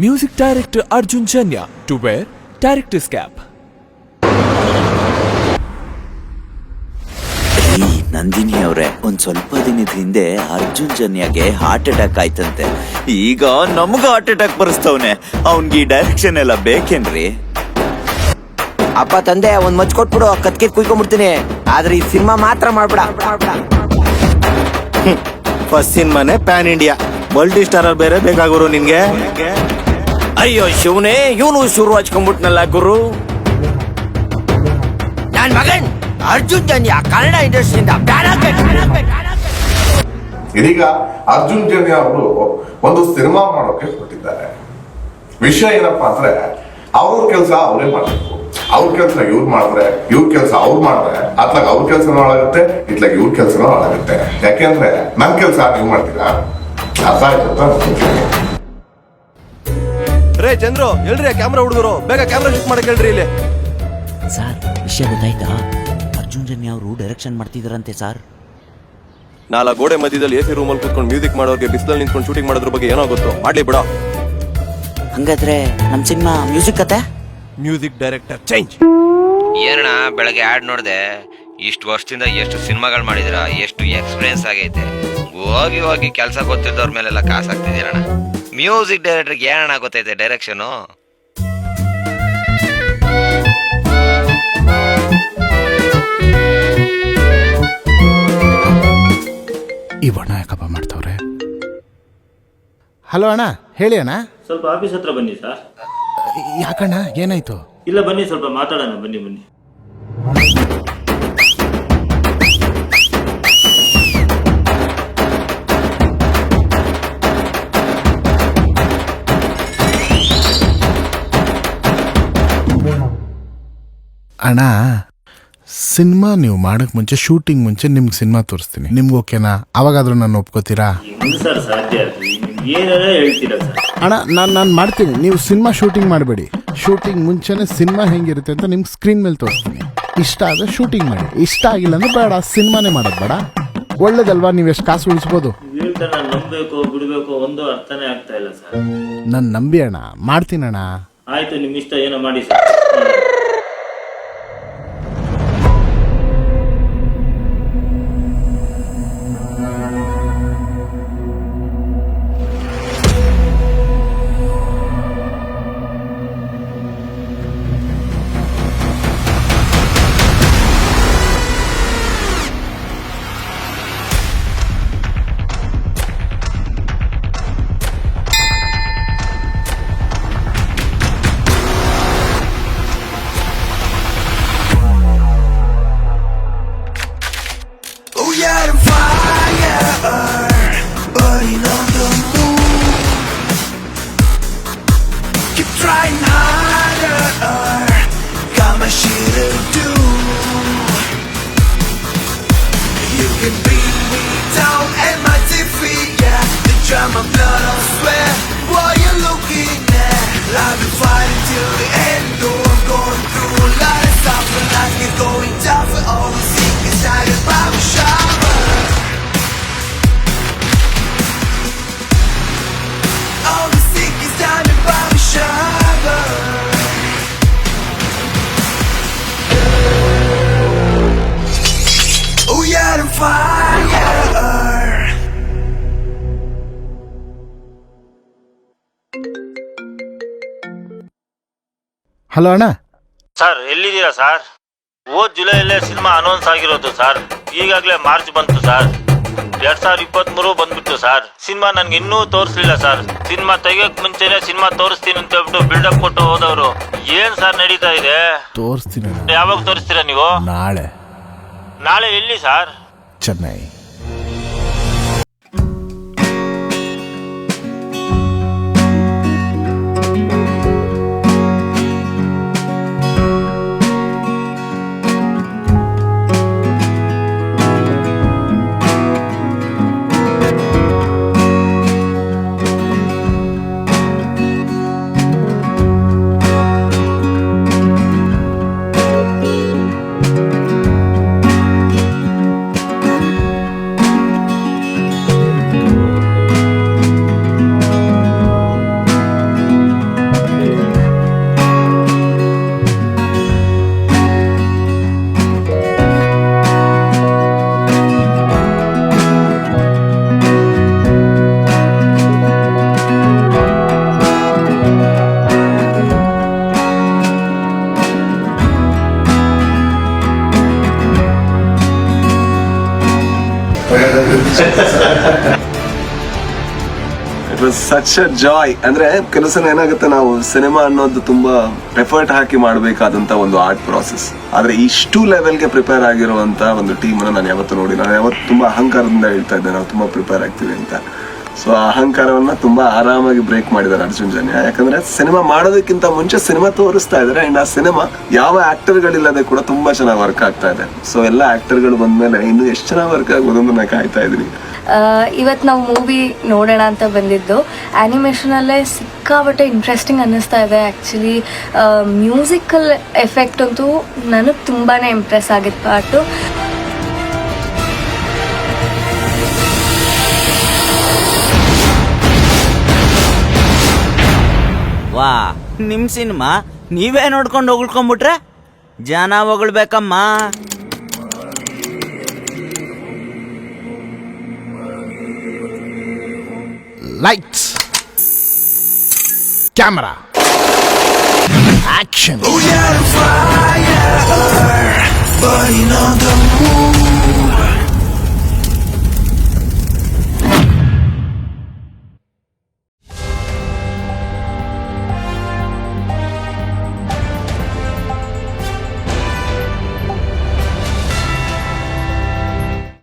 Music director Arjun Janya to wear director's cap. Nandini ಅವರೇ, ಒಂದ್ ಸ್ವಲ್ಪ ದಿನದ ಹಿಂದೆ ಅರ್ಜುನ್ ಜನ್ಯಾಗೆ ಹಾರ್ಟ್ ಅಟ್ಯಾಕ್ ಆಯ್ತಂತೆ. ಈಗ ನಮ್ಗ ಹಾರ್ಟ್ ಅಟ್ಯಾಕ್ ಬರೆಸ್ತವ್ನೆ. ಅವನ್ಗೆ ಈ ಡೈರೆಕ್ಷನ್ ಎಲ್ಲ ಬೇಕೇನ್ರಿ? ಅಪ್ಪ ತಂದೆ ಒಂದ್ ಮಚ್ ಕೊಟ್ಬಿಡು, ಕತ್ಕೆ ಕುಯ್ಕೊಂಡ್ಬಿಡ್ತೀನಿ. ಆದ್ರೆ ಈ ಸಿನಿಮಾ ಮಾತ್ರ ಮಾಡ್ಬಿಡ. ಫಸ್ಟ್ ಸಿನಿಮಾನೇ ಪ್ಯಾನ್ ಇಂಡಿಯಾ, ಮಲ್ಟಿ ಸ್ಟಾರರ್ ಬೇರೆ ಬೇಕಾಗೋರು ನಿನ್ಗೆ. ಅಯ್ಯೋ ಶಿವನೇ, ಇವನು ಶುರು ಹಚ್ಕೊಂಡ್ಬಿಟ್ನಲ್ಲ ಗುರು. ನನ್ ಮಗನ್ ಅರ್ಜುನ್ ಜನ್ಯ ಕನ್ನಡ ಇಂಡಸ್ಟ್ರಿಯಿಂದ ಇದೀಗ ಅರ್ಜುನ್ ಜನ್ಯ ಅವರು ಒಂದು ಸಿನಿಮಾ ಮಾಡೋಕೆ ಹೊರಟಿದ್ದಾರೆ. ವಿಷಯ ಏನಪ್ಪಾ ಅಂದ್ರೆ, ಅವ್ರ ಕೆಲಸ ಅವರೇ ಮಾಡ್ಬೇಕು. ಅವ್ರ ಕೆಲಸ ಇವ್ರು ಮಾಡಿದ್ರೆ, ಇವ್ರ ಕೆಲಸ ಅವ್ರು ಮಾಡಿದ್ರೆ, ಅತ್ಲಾಗ ಅವ್ರ ಕೆಲಸನೂ ಹಾಳಾಗುತ್ತೆ, ಇತ್ಲಾಗ ಇವ್ರ ಕೆಲಸನೂ ಹಾಳಾಗುತ್ತೆ. ಯಾಕೆಂದ್ರೆ ನನ್ ಕೆಲಸ ನೀವು ಮಾಡ್ತೀರಾ, ಅರ್ಥ ಆಯ್ತು ಅಂತ. ರೇ ಚಂದ್ರು, ಎಲ್ರಿ ಕ್ಯಾಮ್ರಾ ಹುಡುಗರು, ಬೇಗ ಕ್ಯಾಮ್ರಾ ಶೂಟ್ ಮಾಡಕ್ ಹೇಳ್ರಿ ಇಲ್ಲಿ. ಸರ್, ವಿಷಯ ಗೊತ್ತಾಯ್ತಾ? ಅರ್ಜುನ್ ಜನ್ಯ ಅವರು ಡೈರೆಕ್ಷನ್ ಮಾಡ್ತಿದಾರಂತೆ ಸರ್. ನಾಲ್ಕು ಗೋಡೆ ಮಧ್ಯದಲ್ಲಿ ಎಸಿ ರೂಮಲ್ಲಿ ಕೂತ್ಕೊಂಡು ಮ್ಯೂಸಿಕ್ ಮಾಡೋರಿಗೆ ಬಿಸಿಲಲ್ಲಿ ನಿಂತ್ಕೊಂಡು ಶೂಟಿಂಗ್ ಮಾಡೋದ್ರ ಬಗ್ಗೆ ಏನೋ ಗೊತ್ತು, ಮಾಡ್ಲಿ ಬಿಡ. ಹಂಗಾದ್ರೆ ನಮ್ ಸಿನಿಮಾ ಮ್ಯೂಸಿಕ್ ಕತೆ? Music director change. ಏನಣ್ಣ ಬೆಳಗ್ಗೆ ಆಡ್ ನೋಡ್ದೆ, ಇಷ್ಟು ವರ್ಷದಿಂದ ಎಷ್ಟು ಸಿನಿಮಾಗಳು ಮಾಡಿದಿರ, ಎಷ್ಟು ಎಕ್ಸ್ಪೀರಿಯನ್ಸ್ ಆಗೈತೆ. ಹೋಗಿ ಹೋಗಿ ಕೆಲಸ ಗೊತ್ತಿದ್ದವ್ರ ಮೇಲೆಲ್ಲ ಕಾಸು ಹಾಕ್ತಿದ್ದೀರಣ್ಣ. ಮ್ಯೂಸಿಕ್ ಡೈರೆಕ್ಟರ್ಗೆ ಏನಣ್ಣ ಗೊತ್ತೈತೆ ಡೈರೆಕ್ಷನು? ಈ ಬಣ್ಣ ಯಾಕಪ್ಪ ಮಾಡ್ತವ್ರೆ? ಹಲೋ ಅಣ್ಣ, ಹೇಳಿ ಅಣ್ಣ. ಸ್ವಲ್ಪ ಆಫೀಸ್ ಹತ್ರ ಬನ್ನಿ ಸರ್. ಯಾಕಣ್ಣ, ಏನಾಯ್ತು? ಇಲ್ಲ ಬನ್ನಿ, ಸ್ವಲ್ಪ ಮಾತಾಡೋಣ, ಬನ್ನಿ ಬನ್ನಿ. ಅಣ್ಣ, ಸಿನಿಮಾ ನೀವು ಮಾಡಕ್ ಮುಂಚೆ, ಶೂಟಿಂಗ್ ಮುಂಚೆ ನಿಮ್ಗೆ ಸಿನಿಮಾ ತೋರಿಸ್ತೀನಿ. ನಿಮ್ಗೆ ಓಕೆನಾ? ಅವಾಗಾದ್ರೂ ನಾನು ಒಪ್ಕೋತೀರಾ? ಹೆಂಗ್ ಸರ್ ಸಾಧ್ಯ? ಏನಾರ ಹೇಳ್ತೀರಾ ಸರ್? ಅಣ್ಣ, ನಾನು ಮಾಡ್ತೀನಿ. ನೀವು ಸಿನಿಮಾ ಶೂಟಿಂಗ್ ಮಾಡಬೇಡಿ. ಶೂಟಿಂಗ್ ಮುಂಚೆನೆ ಸಿನಿಮಾ ಹೆಂಗಿರುತ್ತೆ ಅಂತ ನಿಮ್ಗೆ ಸ್ಕ್ರೀನ್ ಮೇಲೆ ತೋರಿಸ್ತೀನಿ. ಇಷ್ಟ ಆದರೆ ಶೂಟಿಂಗ್ ಮಾಡಿ, ಇಷ್ಟ ಆಗಿಲ್ಲ ಅಂದ್ರೆ ಬೇಡ, ಸಿನಿಮಾನೇ ಮಾಡೋದು ಬೇಡ. ಒಳ್ಳೇದಲ್ವಾ? ನೀವು ಎಷ್ಟು ಕಾಸು ಉಳಿಸ್ಬೋದು. ಹೇಳ್ತಾ ನಾನು ನಂಬಬೇಕು ಬಿಡಬೇಕು ಒಂದು ಅರ್ಥನೇ ಆಗ್ತಾ ಇಲ್ಲ ಸರ್. ನನ್ನ ನಂಬಿ ಅಣ್ಣ, ಮಾಡ್ತೀನಣ್ಣ. ಆಯ್ತು, ನಿಮ್ ಇಷ್ಟ, ಏನೋ ಮಾಡಿ ಸರ್. ಹಲೋ ಅಣ್ಣ. ಸರ್ ಎಲ್ಲಿದ್ದೀರಾ ಸರ್? ಹೋದ್ ಜುಲೈಯಲ್ಲೇ ಸಿನಿಮಾ ಅನೌನ್ಸ್ ಆಗಿರೋದು ಸರ್. ಈಗಾಗಲೇ ಮಾರ್ಚ್ ಬಂತು ಸರ್. 2023 ಬಂದ್ಬಿಟ್ಟು ಸರ್. ಸಿನಿಮಾ ನನ್ಗೆ ಇನ್ನೂ ತೋರಿಸ್ಲಿಲ್ಲ ಸರ್. ಸಿನಿಮಾ ತೆಗಿಯೋಕ್ ಮುಂಚೆನೆ ಸಿನಿಮಾ ತೋರಿಸ್ತೀನಿ ಅಂತ ಹೇಳ್ಬಿಟ್ಟು ಬಿಲ್ಡಪ್ ಕೊಟ್ಟು ಹೋದವರು. ಏನ್ ಸರ್ ನಡೀತಾ ಇದೆ? ತೋರಿಸ್ತೀನಿ. ಯಾವಾಗ ತೋರಿಸ್ತೀರಾ ನೀವು? ನಾಳೆ. ನಾಳೆ ಎಲ್ಲಿ sir? Chennai. It was such a Joy. ಅಂದ್ರೆ ಕೆಲವು ಸಲ ಏನಾಗುತ್ತೆ, ನಾವು ಸಿನಿಮಾ ಅನ್ನೋದು ತುಂಬಾ ಎಫರ್ಟ್ ಹಾಕಿ ಮಾಡಬೇಕಾದಂತ ಒಂದು ಆರ್ಟ್ ಪ್ರಾಸೆಸ್. ಆದ್ರೆ ಇಷ್ಟು ಲೆವೆಲ್ಗೆ ಪ್ರಿಪೇರ್ ಆಗಿರುವಂತ ಒಂದು ಟೀಮ್ ಅನ್ನು ನಾನು ಯಾವತ್ತೂ ನೋಡಿ, ನಾನು ಯಾವತ್ತು ತುಂಬಾ ಅಹಂಕಾರದಿಂದ ಹೇಳ್ತಾ ಇದ್ದೆ ನಾವು ತುಂಬಾ ಪ್ರಿಪೇರ್ ಆಗ್ತೀವಿ ಅಂತ. ಸೊ ಆ ಅಹಂಕಾರವನ್ನ ತುಂಬಾ ಆರಾಮಾಗಿ ಬ್ರೇಕ್ ಮಾಡಿದ್ದಾರೆ ಅರ್ಜುನ್ ಜನ್ಯ. ಯಾಕಂದ್ರೆ ಸಿನಿಮಾ ಮಾಡೋದಕ್ಕಿಂತ ಮುಂಚೆ ಸಿನಿಮಾ ತೋರಿಸ್ತಾ ಇದಾರೆ, ಅಂಡ್ ಆ ಸಿನಿಮಾ ಯಾವ ಆಕ್ಟರ್ಗಳಿಲ್ಲದೆ ಕೂಡ ತುಂಬಾ ಚೆನ್ನಾಗಿ ವರ್ಕ್ ಆಗ್ತಾ ಇದೆ. ಸೊ ಎಲ್ಲ ಆಕ್ಟರ್ಗಳು ಬಂದ್ಮೇಲೆ ಇನ್ನು ಎಷ್ಟು ಚೆನ್ನಾಗಿ ವರ್ಕ್ ಆಗ್ಬೋದು ಅಂತ ನಾನು ಕಾಯ್ತಾ ಇದೀನಿ. ಇವತ್ತು ನಾವು ಮೂವಿ ನೋಡೋಣ ಅಂತ ಬಂದಿದ್ದು. ಆ್ಯನಿಮೇಷನಲ್ಲೇ ಸಿಕ್ಕಾಬಟ್ಟೆ ಇಂಟ್ರೆಸ್ಟಿಂಗ್ ಅನ್ನಿಸ್ತಾ ಇದೆ. ಆ್ಯಕ್ಚುಲಿ ಮ್ಯೂಸಿಕಲ್ ಎಫೆಕ್ಟ್ ಅಂತೂ ನನಗೆ ತುಂಬಾ ಇಂಪ್ರೆಸ್ ಆಗಿತ್ತು ಪಾರ್ಟು. ವಾ, ನಿಮ್ ಸಿನಿಮಾ ನೀವೇ ನೋಡ್ಕೊಂಡು ಹೊಗಳ್ಕೊಂಡ್ಬಿಟ್ರೆ ಜನ ಹೊಗಳ್ಬೇಕಮ್ಮ. Lights, camera, action. Burning on the moon.